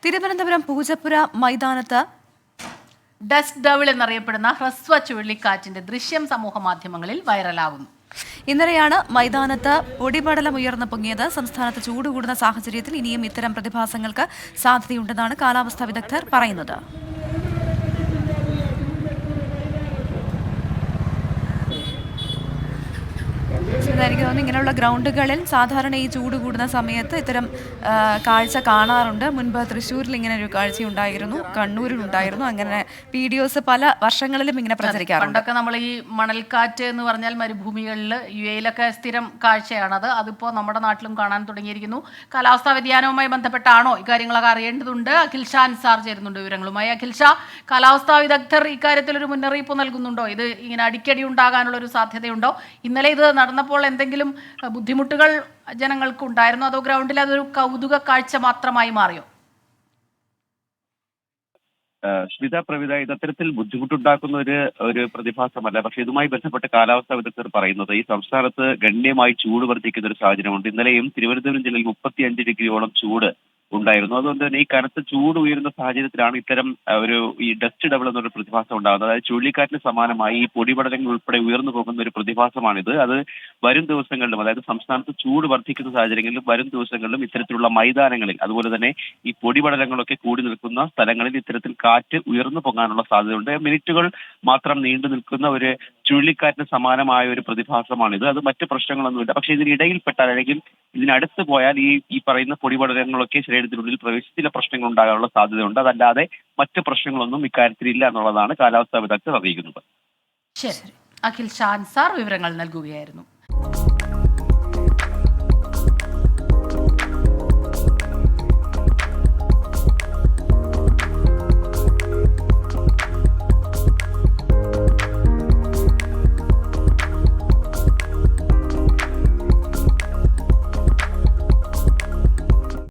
തിരുവനന്തപുരം പൂജപ്പുര മൈതാനത്ത് dust double എന്നറിയപ്പെടുന്ന ഹ്രസ്വ ചുഴലിക്കാറ്റിന്റെ ദൃശ്യം സമൂഹ മാധ്യമങ്ങളിൽ വൈറലാകുന്നു. ഇന്നലെയാണ് മൈതാനത്ത് പൊടിപടലം ഉയർന്നു പൊങ്ങിയത്. സംസ്ഥാനത്ത് ചൂട് കൂടുന്ന സാഹചര്യത്തിൽ ഇനിയും ഇത്തരം പ്രതിഭാസങ്ങൾക്ക് സാധ്യതയുണ്ടെന്നാണ് കാലാവസ്ഥാ വിദഗ്ധർ പറയുന്നത്. എനിക്ക് തോന്നുന്നു ഇങ്ങനെയുള്ള ഗ്രൗണ്ടുകളിൽ സാധാരണ ഈ ചൂട് കൂടുന്ന സമയത്ത് ഇത്തരം കാഴ്ച കാണാറുണ്ട്. മുൻപ് തൃശ്ശൂരിൽ ഇങ്ങനെ ഒരു കാഴ്ചയുണ്ടായിരുന്നു, കണ്ണൂരിലുണ്ടായിരുന്നു. അങ്ങനെ വീഡിയോസ് പല വർഷങ്ങളിലും ഇങ്ങനെ പ്രചരിക്കാറുണ്ട്. പണ്ടൊക്കെ നമ്മൾ ഈ മണൽക്കാറ്റ് എന്ന് പറഞ്ഞാൽ മരുഭൂമികളിൽ യുഎയിലൊക്കെ സ്ഥിരം കാഴ്ചയാണത്. അതിപ്പോൾ നമ്മുടെ നാട്ടിലും കാണാൻ തുടങ്ങിയിരിക്കുന്നു. കാലാവസ്ഥാ വ്യതിയാനവുമായി ബന്ധപ്പെട്ടാണോ ഇക്കാര്യങ്ങളൊക്കെ അറിയേണ്ടതുണ്ട്. അഖിൽ ഷാ അൻസാർ ചേരുന്നുണ്ട് വിവരങ്ങളുമായി. അഖിൽ ഷാ, കാലാവസ്ഥാ വിദഗ്ധർ ഇക്കാര്യത്തിൽ ഒരു മുന്നറിയിപ്പ് നൽകുന്നുണ്ടോ? ഇത് ഇങ്ങനെ അടിക്കടി ഉണ്ടാകാനുള്ള ഒരു സാധ്യതയുണ്ടോ? ഇന്നലെ ഇത് നടന്നപ്പോൾ എന്തെങ്കിലും ബുദ്ധിമുട്ടുകൾ ജനങ്ങൾക്ക് ഉണ്ടായിരുന്നോ, അതോ ഗ്രൗണ്ടിൽ അതൊരു കൗതുക കാഴ്ച മാത്രമായി മാറിയോ? സ്മിത, പ്രവിത, ഇത് അത്തരത്തിൽ ബുദ്ധിമുട്ടുണ്ടാക്കുന്ന ഒരു പ്രതിഭാസമല്ല. പക്ഷെ ഇതുമായി ബന്ധപ്പെട്ട് കാലാവസ്ഥാ വിദഗ്ധർ പറയുന്നത് ഈ സംസ്ഥാനത്ത് ഗണ്യമായി ചൂട് വർദ്ധിക്കുന്ന ഒരു സാഹചര്യമുണ്ട്. ഇന്നലെയും തിരുവനന്തപുരം ജില്ലയിൽ 35 ഡിഗ്രിയോളം ചൂട് ഉണ്ടായിരുന്നു. അതുകൊണ്ട് തന്നെ ഈ കനത്ത ചൂട് ഉയരുന്ന സാഹചര്യത്തിലാണ് ഇത്തരം ഈ ഡസ്റ്റ് ഡബിൾ എന്നൊരു പ്രതിഭാസം ഉണ്ടാകുന്നത്. അതായത് ചുഴലിക്കാറ്റിന് സമാനമായി ഈ പൊടിപടലങ്ങൾ ഉൾപ്പെടെ ഉയർന്നു പോകുന്ന ഒരു പ്രതിഭാസമാണിത്. അത് വരും ദിവസങ്ങളിലും, അതായത് സംസ്ഥാനത്ത് ചൂട് വർദ്ധിക്കുന്ന സാഹചര്യങ്ങളിലും വരും ദിവസങ്ങളിലും ഇത്തരത്തിലുള്ള മൈതാനങ്ങളിൽ, അതുപോലെ തന്നെ ഈ പൊടിപടലങ്ങളൊക്കെ കൂടി നിൽക്കുന്ന സ്ഥലങ്ങളിൽ ഇത്തരത്തിൽ കാറ്റ് ഉയർന്നു പോകാനുള്ള സാധ്യതയുണ്ട്. മിനിറ്റുകൾ മാത്രം നീണ്ടു നിൽക്കുന്ന ഒരു ചുഴലിക്കാറ്റിന് സമാനമായ ഒരു പ്രതിഭാസമാണിത്. അത് മറ്റ് പ്രശ്നങ്ങളൊന്നുമില്ല. പക്ഷേ ഇതിനിടയിൽപ്പെട്ടാൽ, അല്ലെങ്കിൽ ഇതിനടുത്ത് പോയാൽ ഈ പറയുന്ന പൊടിപടലങ്ങളൊക്കെ ശരീരത്തിനുള്ളിൽ പ്രവേശിച്ച് ചില പ്രശ്നങ്ങൾ ഉണ്ടാകാനുള്ള സാധ്യതയുണ്ട്. അതല്ലാതെ മറ്റ് പ്രശ്നങ്ങളൊന്നും ഇക്കാര്യത്തിൽ ഇല്ല എന്നുള്ളതാണ് കാലാവസ്ഥാ വിദഗ്ധർ അറിയിക്കുന്നത്. ശരി, അഖിൽ ഷാ അൻസാർ വിവരങ്ങൾ നൽകുകയായിരുന്നു.